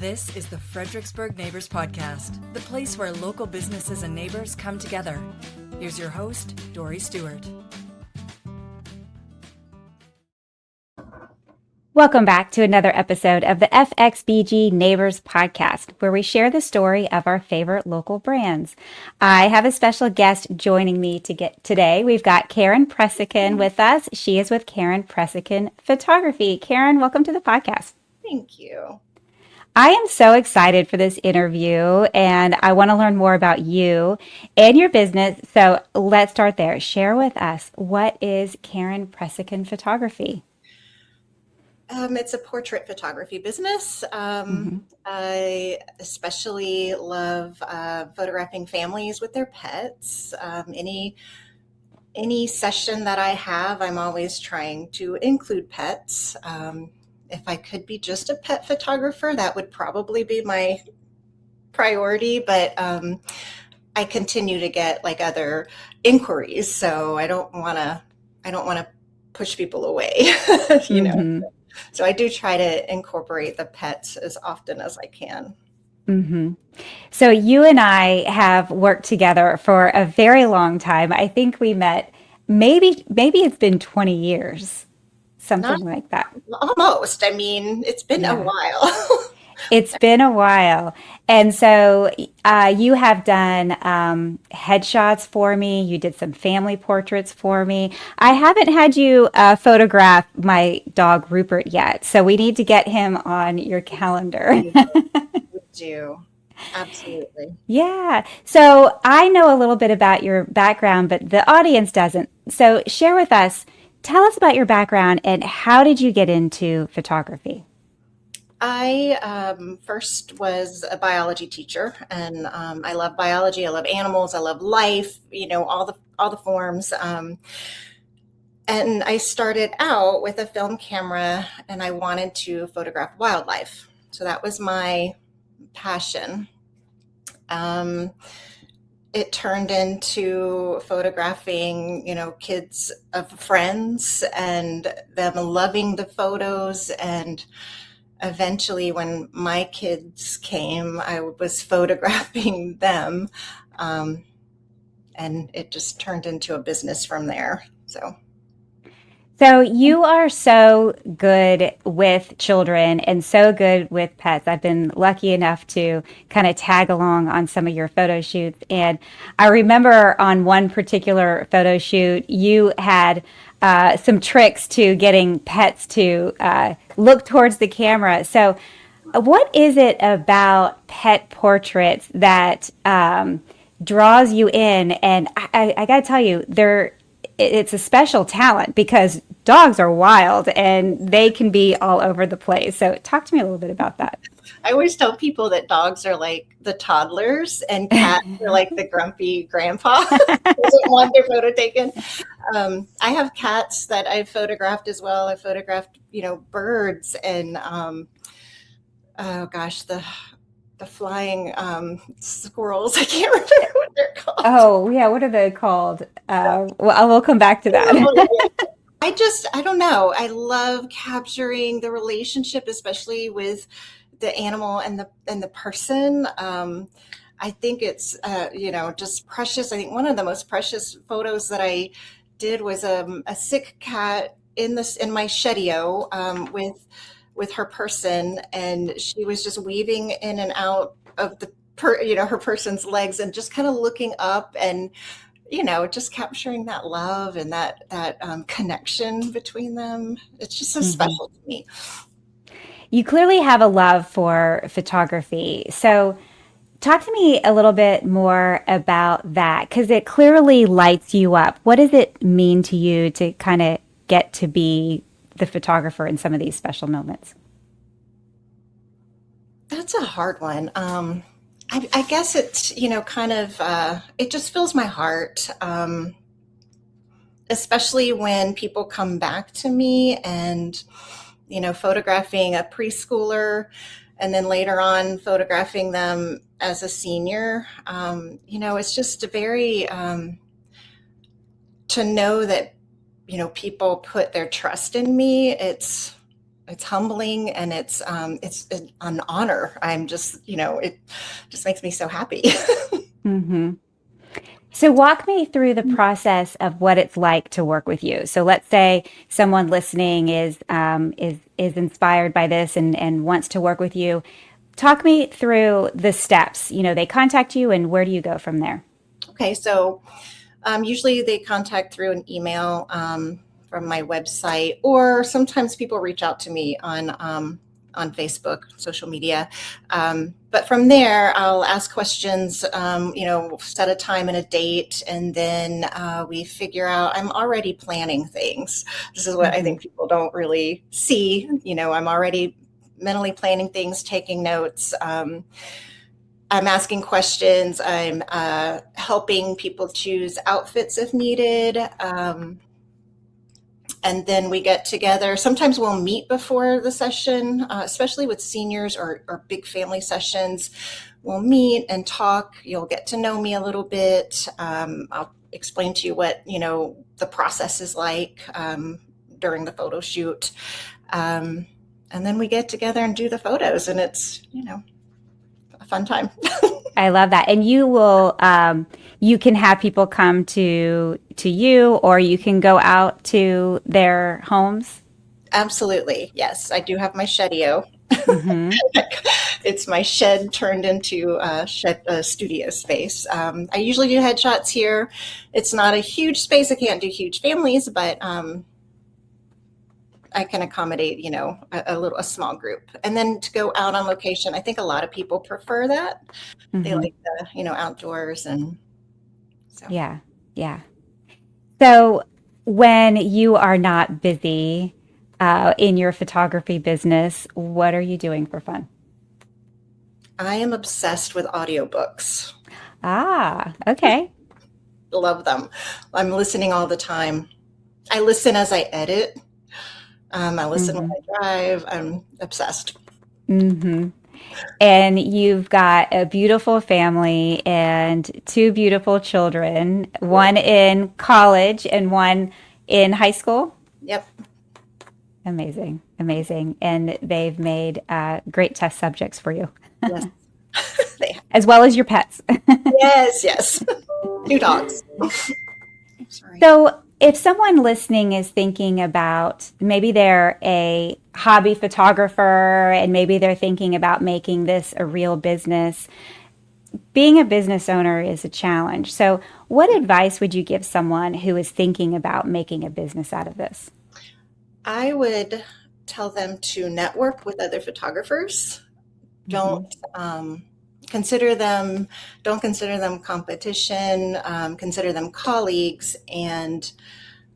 This is the Fredericksburg Neighbors Podcast, the place where local businesses and neighbors come together. Here's your host, Dory Stewart. Welcome back to another episode of the FXBG Neighbors Podcast, where we share the story of our favorite local brands. I have a special guest joining me today. We've got Karen Presecan with us. She is with Karen Presecan Photography. Karen, welcome to the podcast. Thank you. I am so excited for this interview, and I want to learn more about you and your business. So let's start there. Share with us, what is Karen Presecan Photography? It's a portrait photography business. I especially love photographing families with their pets. Any session that I have, I'm always trying to include pets. If I could be just a pet photographer, that would probably be my priority, but I continue to get like other inquiries, so I don't want to push people away, you know. Mm-hmm. So I do try to incorporate the pets as often as I can. Mm-hmm. So you and I have worked together for a very long time. I think we met, maybe it's been 20 years, something like that. Almost. I mean, it's been a while. It's been a while. And so you have done headshots for me. You did some family portraits for me. I haven't had you photograph my dog Rupert yet. So we need to get him on your calendar. We do. Absolutely. Yeah. So I know a little bit about your background, but the audience doesn't. So share with us, tell us about your background and how did you get into photography? I first was a biology teacher, and I love biology. I love animals. I love life. You know, all the forms. And I started out with a film camera, and I wanted to photograph wildlife. So that was my passion. It turned into photographing, you know, kids of friends and them loving the photos, and eventually, when my kids came, I was photographing them, and it just turned into a business from there. So you are so good with children and so good with pets. I've been lucky enough to kind of tag along on some of your photo shoots. And I remember on one particular photo shoot, you had some tricks to getting pets to look towards the camera. So what is it about pet portraits that draws you in? And I got to tell you, it's a special talent because dogs are wild and they can be all over the place. So talk to me a little bit about that. I always tell people that dogs are like the toddlers and cats are like the grumpy grandpa who doesn't want their photo taken. I have cats that I've photographed as well. I photographed, you know, birds and oh gosh, the flying squirrels. I can't remember what they're called. Oh yeah, what are they called? We'll come back to that. I don't know. I love capturing the relationship, especially with the animal and the person. I think it's you know, just precious. I think one of the most precious photos that I did was a sick cat in my shedio with her person, and she was just weaving in and out of her person's legs and just kind of looking up and, you know, just capturing that love and that connection between them. It's just so special to me. You clearly have a love for photography. So talk to me a little bit more about that, because it clearly lights you up. What does it mean to you to kind of get to be the photographer in some of these special moments? That's a hard one. I guess it's, you know, kind of, it just fills my heart, especially when people come back to me and, you know, photographing a preschooler and then later on photographing them as a senior. You know, it's just very, to know that, you know, people put their trust in me. It's it's humbling, and it's an honor. I'm just, it just makes me so happy. Mm-hmm. So walk me through the process of what it's like to work with you. So let's say someone listening is inspired by this and wants to work with you. Talk me through the steps. They contact you, and where do you go from there? Okay, so usually they contact through an email from my website, or sometimes people reach out to me on Facebook, social media. But from there, I'll ask questions, set a time and a date, and then we figure out. I'm already planning things. This is what I think people don't really see. I'm already mentally planning things, taking notes. I'm asking questions. I'm helping people choose outfits if needed. And then we get together. Sometimes we'll meet before the session, especially with seniors or big family sessions. We'll meet and talk. You'll get to know me a little bit. I'll explain to you what, the process is like during the photo shoot. And then we get together and do the photos, and it's, a fun time. I love that. And you will, you can have people come to you, or you can go out to their homes. Absolutely. Yes. I do have my shedio. Mm-hmm. It's my shed turned into a studio space. I usually do headshots here. It's not a huge space. I can't do huge families, but I can accommodate, a small group. And then to go out on location, I think a lot of people prefer that. Mm-hmm. They like the, outdoors, and so. Yeah. Yeah. So when you are not busy in your photography business, what are you doing for fun? I am obsessed with audiobooks. Ah, okay. Love them. I'm listening all the time. I listen as I edit. I listen when I drive. I'm obsessed. Mm-hmm. And you've got a beautiful family and two beautiful children, one in college and one in high school. Yep. Amazing. Amazing. And they've made great test subjects for you. Yes. As well as your pets. Yes. 2 dogs. Sorry. So if someone listening is thinking about, maybe they're a hobby photographer and maybe they're thinking about making this a real business, being a business owner is a challenge. So what advice would you give someone who is thinking about making a business out of this? I would tell them to network with other photographers. Don't consider them competition, consider them colleagues, and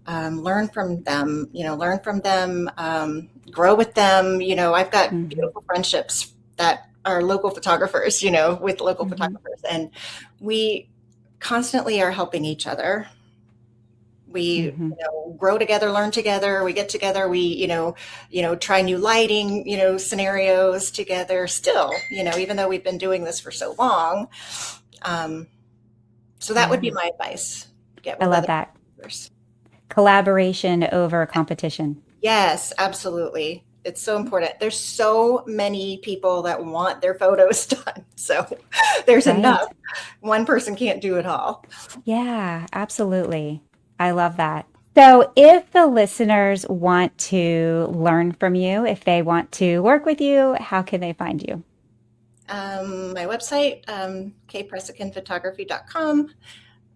learn from them, grow with them. I've got beautiful friendships that are local photographers, with local photographers, and we constantly are helping each other. We, grow together, learn together. We get together. We, try new lighting, scenarios together. Still, even though we've been doing this for so long. So that would be my advice. I love that. Collaboration over competition. Yes, absolutely. It's so important. There's so many people that want their photos done. So there's enough. One person can't do it all. Yeah, absolutely. I love that. So if the listeners want to learn from you, if they want to work with you, how can they find you? My website, kpresecanphotography.com.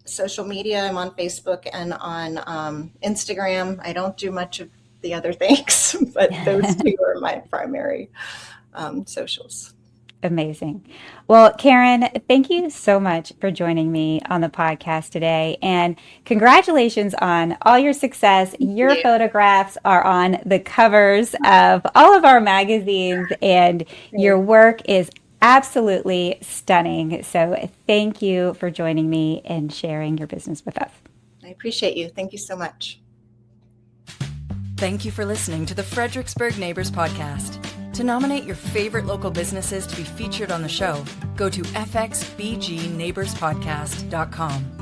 Social media, I'm on Facebook and on Instagram. I don't do much of the other things, but those 2 are my primary socials. Amazing. Well, Karen, thank you so much for joining me on the podcast today. And congratulations on all your success. Your photographs are on the covers of all of our magazines, and your work is absolutely stunning. So thank you for joining me and sharing your business with us. I appreciate you. Thank you so much. Thank you for listening to the Fredericksburg Neighbors Podcast. To nominate your favorite local businesses to be featured on the show, go to fxbgneighborspodcast.com.